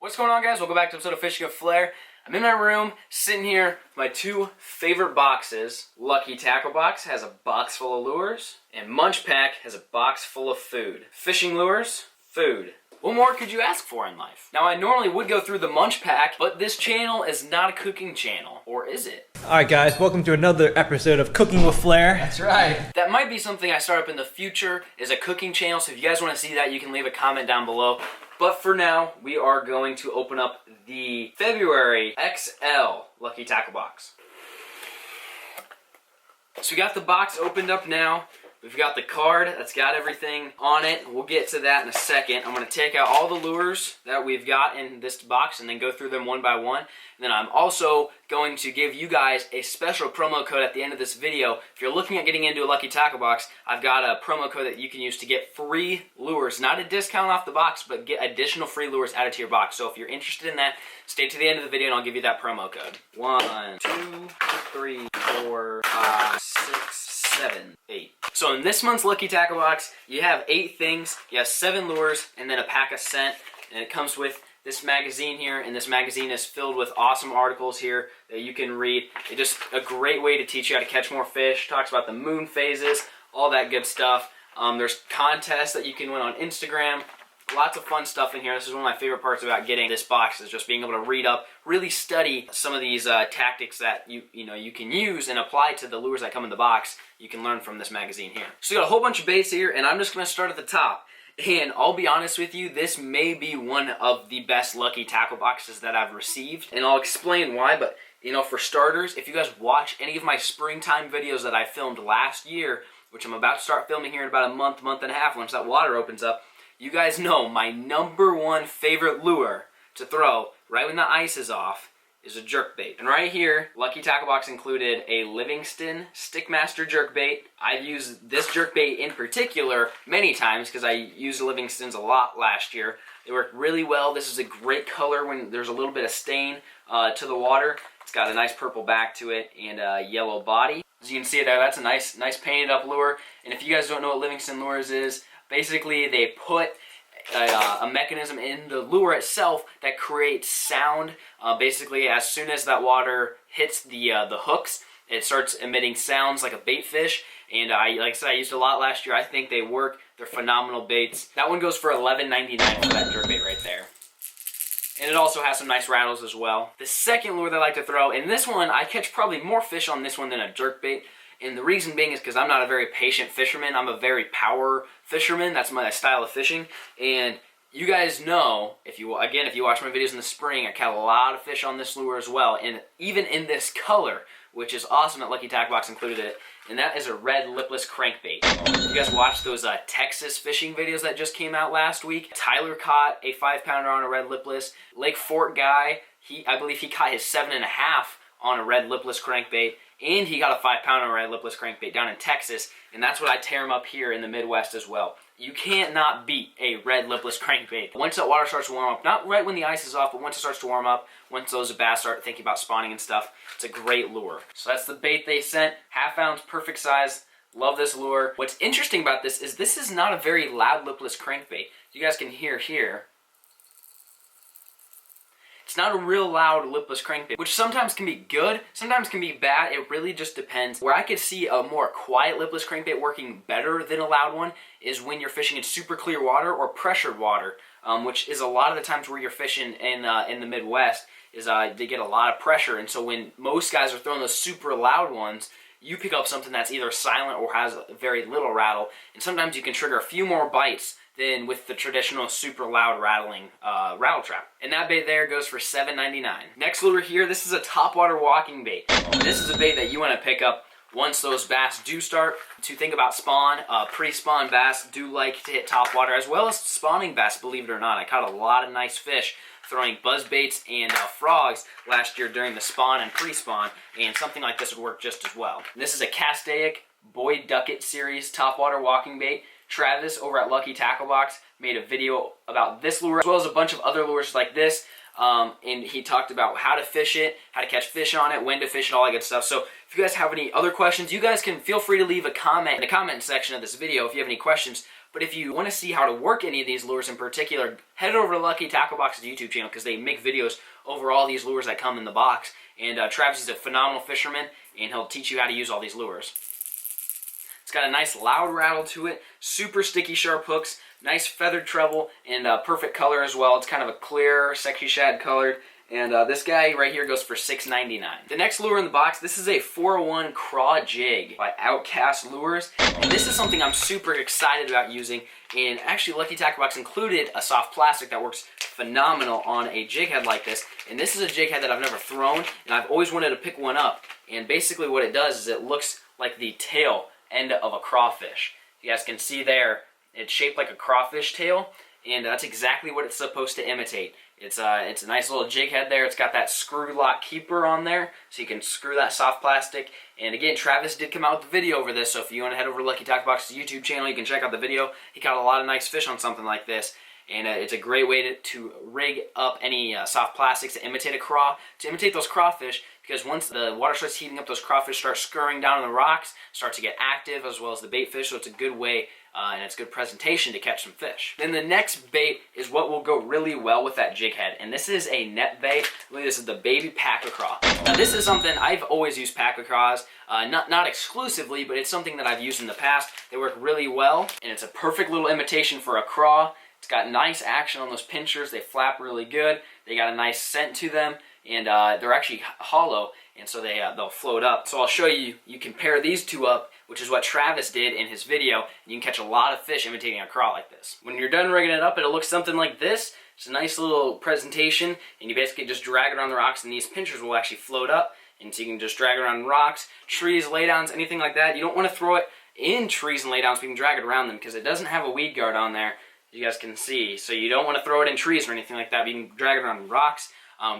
What's going on, guys? Welcome back to an episode of Fishing with Flair. I'm in my room, sitting here with my two favorite boxes. Lucky Tackle Box has a box full of lures, and Munch Pack has a box full of food. Fishing lures, food. What more could you ask for in life? Now, I normally would go through the Munch Pack, but this channel is not a cooking channel. Or is it? Alright guys, welcome to another episode of Cooking with Flair. That's right. That might be something I start up in the future, is a cooking channel, so if you guys want to see that, you can leave a comment down below. But for now, we are going to open up the February XL Lucky Tackle Box. So we got the box opened up now. We've got the card that's got everything on it. We'll get to that in a second. I'm going to take out all the lures that we've got in this box and then go through them one by one. And then I'm also going to give you guys a special promo code at the end of this video. If you're looking at getting into a Lucky Tackle Box, I've got a promo code that you can use to get free lures. Not a discount off the box, but get additional free lures added to your box. So if you're interested in that, stay to the end of the video and I'll give you that promo code. 1, 2, 3, 4, 5, 6, 7, 8. So in this month's Lucky Tackle Box, you have 8 things, you have 7 lures, and then a pack of scent. And it comes with this magazine here, and this magazine is filled with awesome articles here that you can read. It's just a great way to teach you how to catch more fish. Talks about the moon phases, all that good stuff. There's contests that you can win on Instagram. Lots of fun stuff in here. This is one of my favorite parts about getting this box, is just being able to read up, really study some of these tactics that you can use and apply to the lures that come in the box. You can learn from this magazine here. So you got a whole bunch of baits here, and I'm just going to start at the top. And I'll be honest with you, this may be one of the best Lucky Tackle Boxes that I've received, and I'll explain why. But for starters, if you guys watch any of my springtime videos that I filmed last year, which I'm about to start filming here in about a month and a half once that water opens up, you guys know my #1 favorite lure to throw right when the ice is off is a jerkbait. And right here, Lucky Tackle Box included a Livingston Stickmaster jerkbait. I've used this jerkbait in particular many times because I used Livingston's a lot last year. They work really well. This is a great color when there's a little bit of stain to the water. It's got a nice purple back to it and a yellow body. As you can see there, that's a nice painted up lure. And if you guys don't know what Livingston lures is, basically they put a mechanism in the lure itself that creates sound. Basically, as soon as that water hits the hooks, it starts emitting sounds like a bait fish. And like I said, I used a lot last year. I think they work. They're phenomenal baits. That one goes for $11.99 for that jerkbait right there. And it also has some nice rattles as well. The second lure that I like to throw, and this one, I catch probably more fish on this one than a jerkbait. And the reason being is because I'm not a very patient fisherman. I'm a very power fisherman. That's my style of fishing. And you guys know, if you watch my videos in the spring, I caught a lot of fish on this lure as well. And even in this color, which is awesome that Lucky Tackle Box included it. And that is a red lipless crankbait. You guys watched those Texas fishing videos that just came out last week? Tyler caught a 5-pounder on a red lipless. Lake Fort guy, I believe he caught his 7.5 on a red lipless crankbait. And he got a 5-pounder red lipless crankbait down in Texas, and that's what I tear him up here in the Midwest as well. You can't not beat a red lipless crankbait. Once that water starts to warm up, not right when the ice is off, but once it starts to warm up, once those bass start thinking about spawning and stuff, it's a great lure. So that's the bait they sent, 1/2 ounce, perfect size. Love this lure. What's interesting about this is not a very loud lipless crankbait. You guys can hear here. It's not a real loud lipless crankbait, which sometimes can be good, sometimes can be bad. It really just depends. Where I could see a more quiet lipless crankbait working better than a loud one is when you're fishing in super clear water or pressured water, which is a lot of the times where you're fishing in the Midwest, is they get a lot of pressure. And so when most guys are throwing those super loud ones, you pick up something that's either silent or has very little rattle, and sometimes you can trigger a few more bites than with the traditional super loud rattling rattle trap. And that bait there goes for $7.99. Next lure here, this is a topwater walking bait. This is a bait that you want to pick up once those bass do start to think about spawn. Pre-spawn bass do like to hit topwater, as well as spawning bass, believe it or not. I caught a lot of nice fish throwing buzz baits and frogs last year during the spawn and pre-spawn, and something like this would work just as well. And this is a Castaic Boyd Duckett series topwater walking bait. Travis over at Lucky Tackle Box made a video about this lure, as well as a bunch of other lures like this. And he talked about how to fish it, how to catch fish on it, when to fish it, all that good stuff. So if you guys have any other questions, you guys can feel free to leave a comment in the comment section of this video if you have any questions. But if you want to see how to work any of these lures in particular, head over to Lucky Tackle Box's YouTube channel because they make videos over all these lures that come in the box. And Travis is a phenomenal fisherman, and he'll teach you how to use all these lures. It's got a nice loud rattle to it, super sticky sharp hooks, nice feathered treble, and perfect color as well. It's kind of a clear, sexy shad colored. And this guy right here goes for $6.99. The next lure in the box, this is a 401 Craw Jig by Outcast Lures. And this is something I'm super excited about using. And actually, Lucky Tackle Box included a soft plastic that works phenomenal on a jig head like this. And this is a jig head that I've never thrown, and I've always wanted to pick one up. And basically what it does is it looks like the tail end of a crawfish. You guys can see there, it's shaped like a crawfish tail, and that's exactly what it's supposed to imitate. It's a nice little jig head there. It's got that screw lock keeper on there, so you can screw that soft plastic. And again, Travis did come out with a video over this, so if you want to head over to Lucky Tackle Box's YouTube channel, you can check out the video. He caught a lot of nice fish on something like this. And it's a great way to rig up any soft plastics to imitate a craw, to imitate those crawfish, because once the water starts heating up, those crawfish start scurrying down on the rocks, start to get active, as well as the bait fish, so it's a good way and it's good presentation to catch some fish. Then the next bait is what will go really well with that jig head, and this is a net bait. This is the baby pack-a-craw. Now this is something I've always used pack-a-craws, not exclusively, but it's something that I've used in the past. They work really well, and it's a perfect little imitation for a craw. It's got nice action on those pinchers. They flap really good. They got a nice scent to them, and they're actually hollow, and so they'll float up. So I'll show you. You can pair these two up, which is what Travis did in his video, and you can catch a lot of fish imitating a craw like this. When you're done rigging it up, it'll look something like this. It's a nice little presentation, and you basically just drag it around the rocks, and these pinchers will actually float up, and so you can just drag it around rocks, trees, laydowns, anything like that. You don't want to throw it in trees and laydowns, but you can drag it around them because it doesn't have a weed guard on there, you guys can see. So you don't want to throw it in trees or anything like that, but you can drag it around rocks,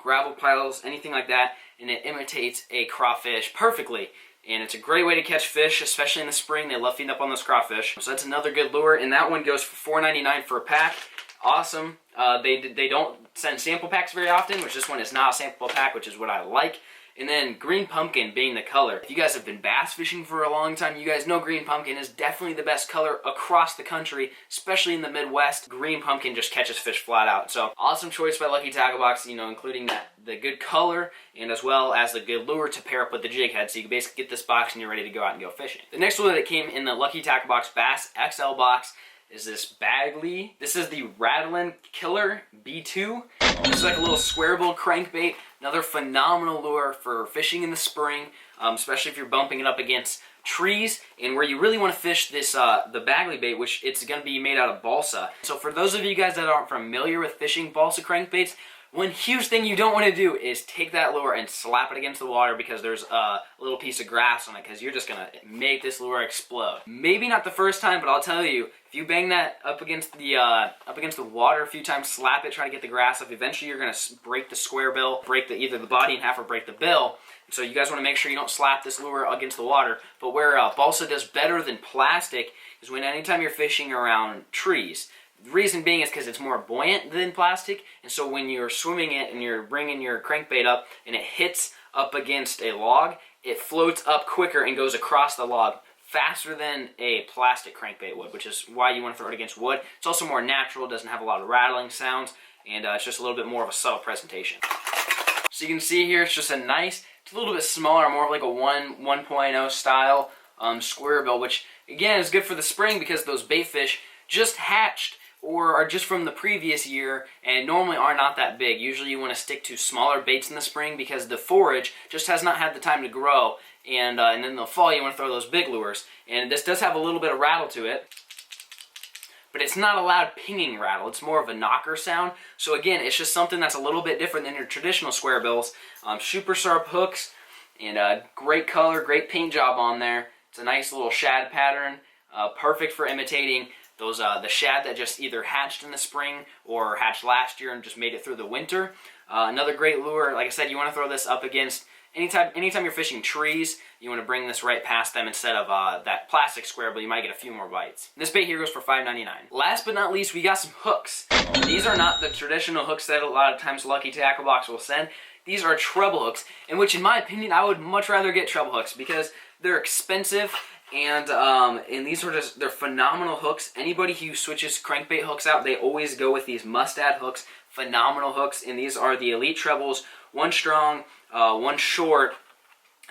gravel piles, anything like that, and it imitates a crawfish perfectly. And it's a great way to catch fish, especially in the spring. They love feeding up on those crawfish. So that's another good lure, and that one goes for $4.99 for a pack. Awesome. They don't send sample packs very often, which this one is not a sample pack, which is what I like. And then green pumpkin being the color. If you guys have been bass fishing for a long time, you guys know green pumpkin is definitely the best color across the country, especially in the Midwest. Green pumpkin just catches fish flat out. So awesome choice by Lucky Tackle Box, including the good color and as well as the good lure to pair up with the jig head. So you can basically get this box and you're ready to go out and go fishing. The next lure that came in the Lucky Tackle Box Bass XL box is this Bagley. This is the Rattling Killer B2. This is like a little square bill crankbait. Another phenomenal lure for fishing in the spring, especially if you're bumping it up against trees and where you really want to fish this the Bagley bait, which it's going to be made out of balsa. So for those of you guys that aren't familiar with fishing balsa crankbaits, one huge thing you don't want to do is take that lure and slap it against the water because there's a little piece of grass on it, because you're just going to make this lure explode. Maybe not the first time, but I'll tell you, if you bang that up against the water a few times, slap it, try to get the grass up, eventually you're going to break the square bill, break either the body in half or break the bill. And so you guys want to make sure you don't slap this lure against the water. But where balsa does better than plastic is when anytime you're fishing around trees. The reason being is because it's more buoyant than plastic, and so when you're swimming it and you're bringing your crankbait up and it hits up against a log, it floats up quicker and goes across the log faster than a plastic crankbait would, which is why you want to throw it against wood. It's also more natural, doesn't have a lot of rattling sounds, and it's just a little bit more of a subtle presentation. So you can see here, it's just it's a little bit smaller, more of like a 1.0 style square bill, which again is good for the spring because those bait fish just hatched or are just from the previous year and normally are not that big. Usually you want to stick to smaller baits in the spring because the forage just has not had the time to grow, and then in the fall you want to throw those big lures. And this does have a little bit of rattle to it, but it's not a loud pinging rattle. It's more of a knocker sound. So again, it's just something that's a little bit different than your traditional square bills. Super sharp hooks and great color, great paint job on there. It's a nice little shad pattern, perfect for imitating those the shad that just either hatched in the spring or hatched last year and just made it through the winter. Another great lure. Like I said, you want to throw this up against anytime you're fishing trees. You want to bring this right past them instead of that plastic square, but you might get a few more bites. This bait here goes for $5.99. Last but not least, we got some hooks. These are not the traditional hooks that a lot of times Lucky Tackle Box will send. These are treble hooks, in which, in my opinion, I would much rather get treble hooks because they're expensive And these are they're phenomenal hooks. Anybody who switches crankbait hooks out, they always go with these must-add hooks. Phenomenal hooks, and these are the Elite Trebles, 1 strong, 1 short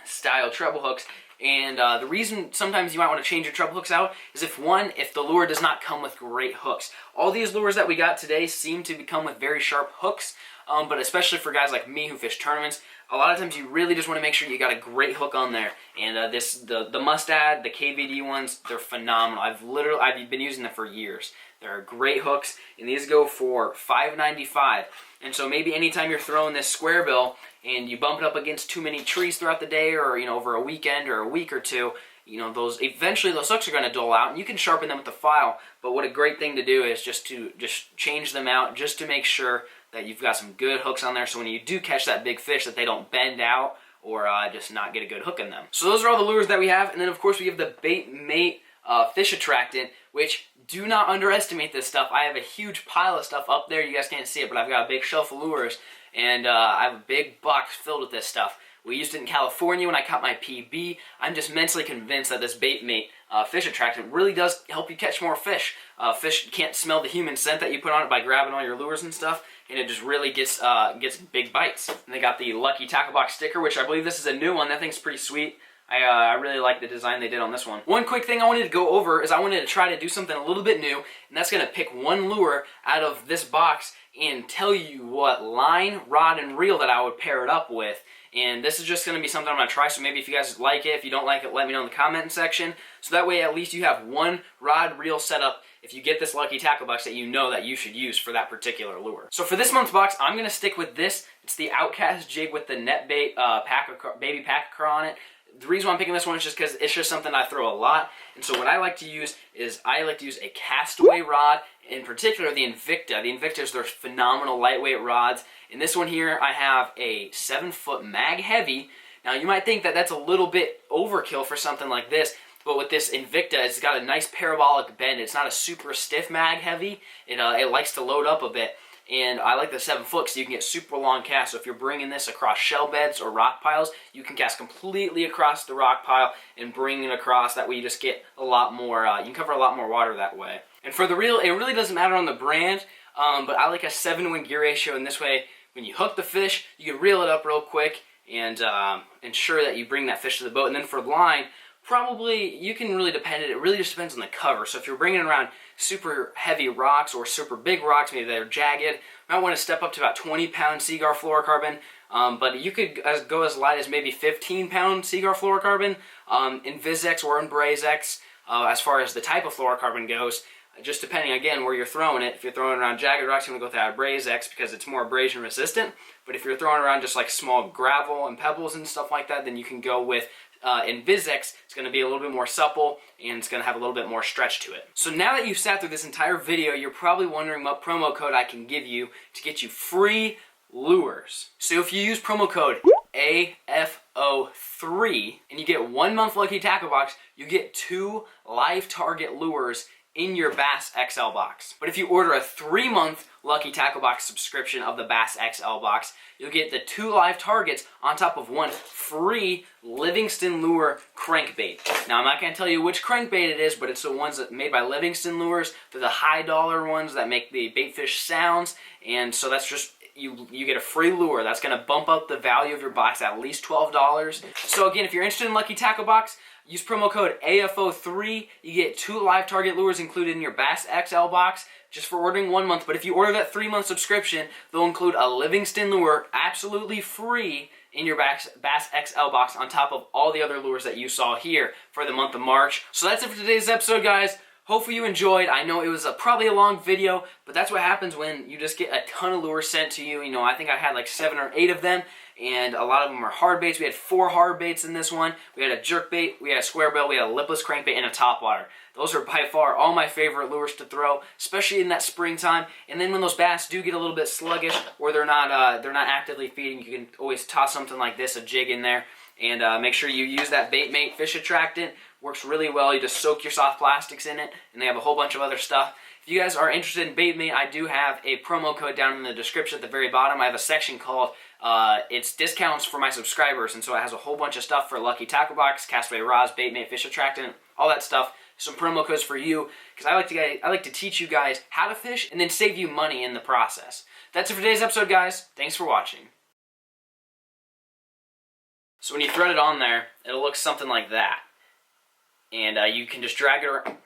style treble hooks. And the reason sometimes you might want to change your treble hooks out is if the lure does not come with great hooks. All these lures that we got today seem to come with very sharp hooks, but especially for guys like me who fish tournaments, a lot of times you really just want to make sure you got a great hook on there. And the must-add, the KVD ones, they're phenomenal. I've been using them for years. They're great hooks, and these go for $5.95. And so maybe anytime you're throwing this square bill and you bump it up against too many trees throughout the day, or over a weekend or a week or two, eventually those hooks are going to dull out, and you can sharpen them with the file. But what a great thing to do is just change them out, just to make sure that you've got some good hooks on there, so when you do catch that big fish, that they don't bend out or just not get a good hook in them. So those are all the lures that we have, and then of course we have the BaitMate fish attractant, which do not underestimate this stuff. I have a huge pile of stuff up there. You guys can't see it, but I've got a big shelf of lures, and I have a big box filled with this stuff. We used it in California when I caught my PB. I'm just mentally convinced that this BaitMate fish attractant really does help you catch more fish. Fish can't smell the human scent that you put on it by grabbing all your lures and stuff, and it just really gets big bites. And they got the Lucky Tackle Box sticker, which I believe this is a new one. That thing's pretty sweet. I really like the design they did on this one. One quick thing I wanted to go over is I wanted to try to do something a little bit new, and that's going to pick one lure out of this box and tell you what line, rod, and reel that I would pair it up with. And this is just going to be something I'm going to try, so maybe if you guys like it, if you don't like it, let me know in the comment section. So that way at least you have one rod reel setup if you get this Lucky Tackle Box that you know that you should use for that particular lure. So for this month's box, I'm going to stick with this. It's the Outcast jig with the net bait baby packer on it. The reason why I'm picking this one is just because it's just something I throw a lot. And so what I like to use is a castaway rod, in particular the Invicta. The Invictas, they're phenomenal lightweight rods. In this one here, I have a 7-foot mag heavy. Now you might think that that's a little bit overkill for something like this, but with this Invicta, it's got a nice parabolic bend. It's not a super stiff mag heavy. It likes to load up a bit. And I like the 7-foot because you can get super long casts. So if you're bringing this across shell beds or rock piles, you can cast completely across the rock pile and bring it across. That way you just get a lot more, you can cover a lot more water that way. And for the reel, it really doesn't matter on the brand, but I like a 7-to-1 gear ratio. And this way, when you hook the fish, you can reel it up real quick and ensure that you bring that fish to the boat. And then for line, probably you can really depend it. It really just depends on the cover. So if you're bringing around super heavy rocks or super big rocks, maybe they're jagged, you might want to step up to about 20-pound Seaguar fluorocarbon. But you could go as light as maybe 15-pound Seaguar fluorocarbon in Vizex or in Brazex as far as the type of fluorocarbon goes. Just depending, again, where you're throwing it. If you're throwing around jagged rocks, you're going to go with that Brazex because it's more abrasion resistant. But if you're throwing around just like small gravel and pebbles and stuff like that, then you can go with in Vizex. It's going to be a little bit more supple and it's going to have a little bit more stretch to it. So now that you've sat through this entire video, you're probably wondering what promo code I can give you to get you free lures. So if you use promo code AFO3 and you get 1 month Lucky Tackle Box, you get 2 live target lures in your Bass XL box. But if you order a 3-month Lucky Tackle Box subscription of the Bass XL box, you'll get the 2 live targets on top of 1 free Livingston Lure crankbait. Now I'm not going to tell you which crankbait it is, but it's the ones that made by Livingston Lures. They're the high dollar ones that make the baitfish sounds, and so that's just you get a free lure. That's going to bump up the value of your box at least $12. So again, if you're interested in Lucky Tackle Box, use promo code AFO3. You get 2 live target lures included in your Bass XL box just for ordering 1 month. But if you order that 3-month subscription, they'll include a Livingston lure absolutely free in your Bass XL box on top of all the other lures that you saw here for the month of March. So that's it for today's episode, guys. Hopefully you enjoyed. I know it was probably a long video, but that's what happens when you just get a ton of lures sent to you. You know, I think I had like 7 or 8 of them, and a lot of them are hard baits. We had 4 hard baits in this one. We had a jerk bait, we had a square bill, we had a lipless crankbait, and a topwater. Those are by far all my favorite lures to throw, especially in that springtime. And then when those bass do get a little bit sluggish or they're not actively feeding, you can always toss something like this, a jig in there, and make sure you use that BaitMate fish attractant. Works really well. You just soak your soft plastics in it, and they have a whole bunch of other stuff. If If you guys are interested in bait bait, I do have a promo code down in the description at the very bottom. I have a section called it's discounts for my subscribers, and so it has a whole bunch of stuff for Lucky Tackle Box, Castaway Rods, Bait Mate, Fish Attractant, all that stuff. Some promo codes for you, because I like to teach you guys how to fish and then save you money in the process. That's it for today's episode, guys. Thanks for watching. So when you thread it on there, it'll look something like that. And you can just drag it around.